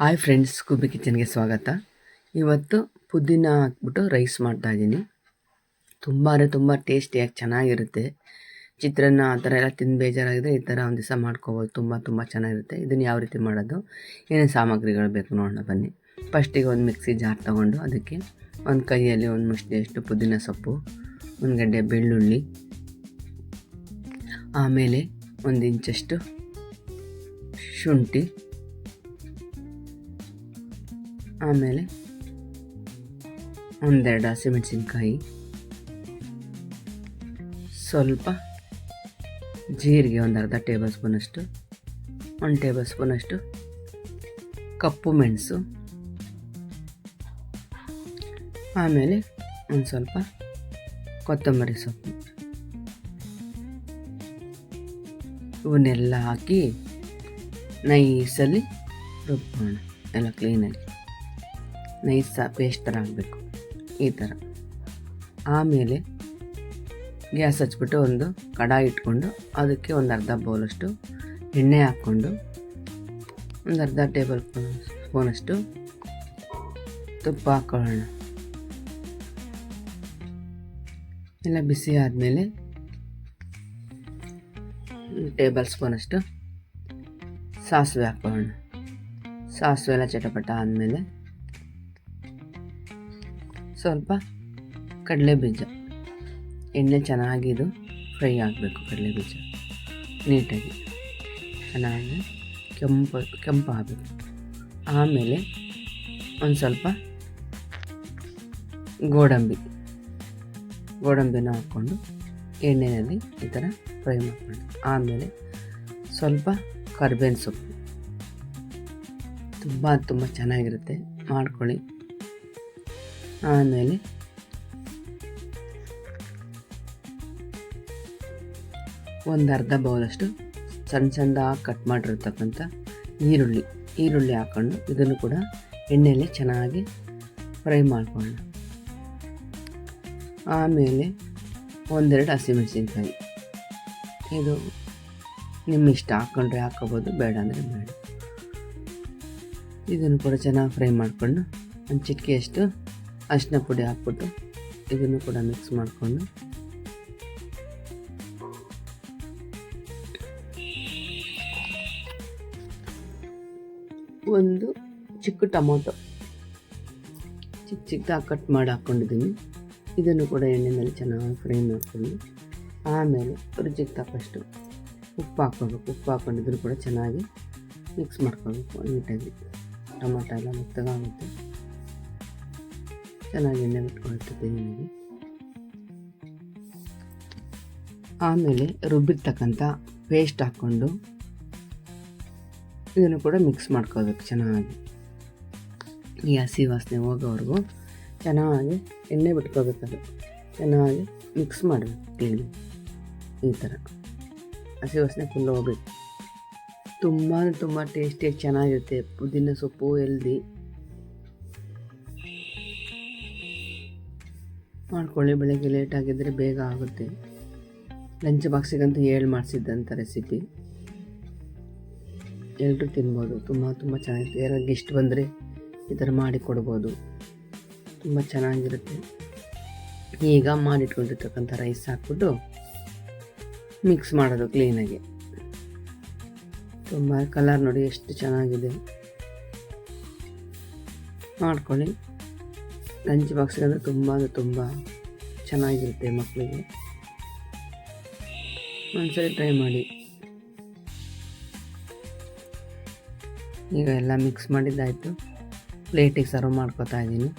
Hi friends, Kubi ಕಿಚನ್ಗೆ ಸ್ವಾಗತ. ಇವತ್ತು ಪುದೀನ ಹಾಕ್ಬಿಟ್ಟು ರೈಸ್ ಮಾಡ್ತಾಯಿದ್ದೀನಿ. ತುಂಬ ಟೇಸ್ಟಿಯಾಗಿ ಚೆನ್ನಾಗಿರುತ್ತೆ. ಚಿತ್ರಾನ್ನ ಆ ಥರ ಎಲ್ಲ ತಿಂದು ಬೇಜಾರಾಗಿದ್ದರೆ ಈ ಥರ ಒಂದು ದಿವಸ ಮಾಡ್ಕೋಬೋದು. ತುಂಬ ಚೆನ್ನಾಗಿರುತ್ತೆ. ಇದನ್ನು ಯಾವ ರೀತಿ ಮಾಡೋದು, ಏನೇನು ಸಾಮಗ್ರಿಗಳು ಬೇಕು ನೋಡೋಣ ಬನ್ನಿ. ಫಸ್ಟಿಗೆ ಒಂದು ಮಿಕ್ಸಿ ಜಾರ್ ತೊಗೊಂಡು ಅದಕ್ಕೆ ಒಂದು ಕೈಯಲ್ಲಿ ಒಂದು ಮುಷ್ಟಿಯಷ್ಟು ಪುದೀನ ಸೊಪ್ಪು, ಒಂದು ಗಡ್ಡೆ ಬೆಳ್ಳುಳ್ಳಿ, ಆಮೇಲೆ ಒಂದು ಇಂಚಷ್ಟು ಶುಂಠಿ, ಆಮೇಲೆ ಒಂದೆರಡು ಹಸಿಮೆಣಸಿನ್ಕಾಯಿ, ಸ್ವಲ್ಪ ಜೀರಿಗೆ, ಒಂದು ಅರ್ಧ ಟೇಬಲ್ ಸ್ಪೂನಷ್ಟು, 1 ಟೇಬಲ್ ಸ್ಪೂನಷ್ಟು ಕಪ್ಪು ಮೆಣಸು, ಆಮೇಲೆ ಒಂದು ಸ್ವಲ್ಪ ಕೊತ್ತಂಬರಿ ಸೊಪ್ಪು. ಇವನ್ನೆಲ್ಲ ಹಾಕಿ ನೈಸಲ್ಲಿ ರುಬ್ಬೋಣ. ಎಲ್ಲ ಕ್ಲೀನಾಗಿ ನೈಸ್ ಪೇಸ್ಟ್ ಥರ ಆಗಬೇಕು, ಈ ಥರ. ಆಮೇಲೆ ಗ್ಯಾಸ್ ಹಚ್ಬಿಟ್ಟು ಒಂದು ಕಡಾಯಿ ಇಟ್ಕೊಂಡು ಅದಕ್ಕೆ ಒಂದು ಅರ್ಧ ಬೌಲಷ್ಟು ಎಣ್ಣೆ ಹಾಕ್ಕೊಂಡು ಒಂದು ಅರ್ಧ ಟೇಬಲ್ ಸ್ಪೂನಷ್ಟು ತುಪ್ಪ ಹಾಕ್ಕೊಳ್ಳೋಣ. ಎಲ್ಲ ಬಿಸಿ ಆದಮೇಲೆ 1 ಟೇಬಲ್ ಸ್ಪೂನಷ್ಟು ಸಾಸಿವೆ ಹಾಕ್ಕೊಳ್ಳೋಣ. ಸಾಸಿವೆ ಎಲ್ಲ ಚಟಪಟ ಆದಮೇಲೆ ಸ್ವಲ್ಪ ಕಡಲೆ ಬೀಜ, ಎಣ್ಣೆ ಚೆನ್ನಾಗಿದು ಫ್ರೈ ಆಗಬೇಕು. ಕಡಲೆ ಬೀಜ ನೀಟಾಗಿ ಚೆನ್ನಾಗಿ ಕೆಂಪು ಆಗಬೇಕು. ಆಮೇಲೆ ಒಂದು ಸ್ವಲ್ಪ ಗೋಡಂಬಿನ ಹಾಕ್ಕೊಂಡು ಎಣ್ಣೆಯಲ್ಲಿ ಈ ಥರ ಫ್ರೈ ಮಾಡ್ಕೊಂಡು, ಆಮೇಲೆ ಸ್ವಲ್ಪ ಕರಿಬೇವಿನ ಸೊಪ್ಪು. ತುಂಬ ಚೆನ್ನಾಗಿರುತ್ತೆ, ಮಾಡ್ಕೊಳ್ಳಿ. ಆಮೇಲೆ ಒಂದು ಅರ್ಧ ಬೌಲಷ್ಟು ಸಣ್ಣದಾಗಿ ಕಟ್ ಮಾಡಿರ್ತಕ್ಕಂಥ ಈರುಳ್ಳಿ ಹಾಕ್ಕೊಂಡು ಇದನ್ನು ಕೂಡ ಎಣ್ಣೆಯಲ್ಲಿ ಚೆನ್ನಾಗಿ ಫ್ರೈ ಮಾಡ್ಕೊಳ್ಳೋಣ. ಆಮೇಲೆ 1-2 ಹಸಿಮೆಣಸಿನ್ಕಾಯಿ, ಇದು ನಿಮ್ಮ ಇಷ್ಟ, ಹಾಕ್ಕೊಂಡ್ರೆ ಹಾಕ್ಕೋಬೋದು, ಬೇಡ ಅಂದರೆ ಬೇಡ. ಇದನ್ನು ಕೂಡ ಚೆನ್ನಾಗಿ ಫ್ರೈ ಮಾಡಿಕೊಂಡು ಒಂದು ಚಿಟಿಕೆಯಷ್ಟು ಅರಿಶಿನ ಪುಡಿ ಹಾಕ್ಬಿಟ್ಟು ಇದನ್ನು ಕೂಡ ಮಿಕ್ಸ್ ಮಾಡಿಕೊಂಡು ಒಂದು ಚಿಕ್ಕ ಟೊಮೊಟೊ ಚಿಕ್ಕದಾಗಿ ಕಟ್ ಮಾಡಿ ಹಾಕ್ಕೊಂಡಿದ್ದೀನಿ. ಇದನ್ನು ಕೂಡ ಎಣ್ಣೆಯಲ್ಲಿ ಚೆನ್ನಾಗಿ ಫ್ರೈ ಮಾಡಿಕೊಂಡು ಆಮೇಲೆ ರುಚಿಗೆ ತಕ್ಕಷ್ಟು ಉಪ್ಪು ಹಾಕ್ಕೋಬೇಕು. ಉಪ್ಪು ಹಾಕ್ಕೊಂಡು ಇದನ್ನು ಕೂಡ ಚೆನ್ನಾಗಿ ಮಿಕ್ಸ್ ಮಾಡ್ಕೋಬೇಕು ನೀಟಾಗಿ. ಟೊಮೊಟೊ ಎಲ್ಲ ಮೆತ್ತಗಾಗುತ್ತೆ, ಚೆನ್ನಾಗಿ ಎಣ್ಣೆ ಬಿಟ್ಕೊಳ್ತದೆ ನಿಮಗೆ. ಆಮೇಲೆ ರುಬ್ಬಿರ್ತಕ್ಕಂಥ ಪೇಸ್ಟ್ ಹಾಕ್ಕೊಂಡು ಇದನ್ನು ಕೂಡ ಮಿಕ್ಸ್ ಮಾಡ್ಕೋಬೇಕು ಚೆನ್ನಾಗಿ. ಈ ಹಸಿ ವಾಸನೆ ಹೋಗೋವರೆಗೂ ಚೆನ್ನಾಗಿ ಎಣ್ಣೆ ಬಿಟ್ಕೋಬೇಕದು, ಚೆನ್ನಾಗಿ ಮಿಕ್ಸ್ ಮಾಡಬೇಕು ಕ್ಲೀನ್. ಈ ಥರ ಹಸಿ ವಾಸನೆ ಫುಲ್ ಹೋಗ್ಬೇಕು. ತುಂಬ ಟೇಸ್ಟಿಯಾಗಿ ಚೆನ್ನಾಗಿರುತ್ತೆ. ಪುದೀನ ಸೊಪ್ಪು ಹೆಲ್ದಿ, ಮಾಡ್ಕೊಳ್ಳಿ. ಬೆಳಗ್ಗೆ ಲೇಟಾಗಿದ್ದರೆ ಬೇಗ ಆಗುತ್ತೆ. ಲಂಚ್ ಬಾಕ್ಸಿಗಂತೂ ಮಾಡಿಸಿದ್ದಂಥ ರೆಸಿಪಿ, ಎಲ್ಲರೂ ತಿನ್ಬೋದು. ತುಂಬ ಚೆನ್ನಾಗಿರುತ್ತೆ. ಯಾರಾಗ ಗೆಸ್ಟ್ ಬಂದರೆ ಈ ಥರ ಮಾಡಿ ಕೊಡ್ಬೋದು, ತುಂಬ ಚೆನ್ನಾಗಿರುತ್ತೆ. ಈಗ ಮಾಡಿಟ್ಕೊಂಡಿರ್ತಕ್ಕಂಥ ರೈಸ್ ಹಾಕ್ಬಿಟ್ಟು ಮಿಕ್ಸ್ ಮಾಡೋದು ಕ್ಲೀನಾಗಿ. ತುಂಬ ಕಲರ್ ನೋಡಿ ಎಷ್ಟು ಚೆನ್ನಾಗಿದೆ, ಮಾಡ್ಕೊಳ್ಳಿ. ಲಂಚ್ ಬಾಕ್ಸ್ಗೆ ತುಂಬ ಚೆನ್ನಾಗಿರುತ್ತೆ ಮಕ್ಕಳಿಗೆ. ಒಂದ್ಸರಿ ಟ್ರೈ ಮಾಡಿ. ಈಗ ಎಲ್ಲ ಮಿಕ್ಸ್ ಮಾಡಿದ್ದಾಯಿತು, ಪ್ಲೇಟಿಗೆ ಸರ್ವ್ ಮಾಡ್ಕೊತಾ ಇದ್ದೀನಿ.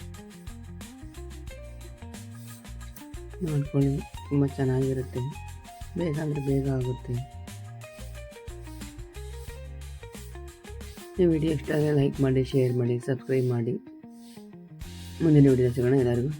ಮಾಡ್ಕೊಳ್ಳಿ, ತುಂಬ ಚೆನ್ನಾಗಿರುತ್ತೆ. ಬೇಗ ಅಂದರೆ ಬೇಗ ಆಗುತ್ತೆ. ಈ ವಿಡಿಯೋ ಇಷ್ಟ ಆದರೆ ಲೈಕ್ ಮಾಡಿ, ಶೇರ್ ಮಾಡಿ, ಸಬ್ಸ್ಕ್ರೈಬ್ ಮಾಡಿ. ಮುಂದಿನ ವಿಡಿಯೋ ಸಿಗೋಣ. ಎಲ್ಲರಿಗೂ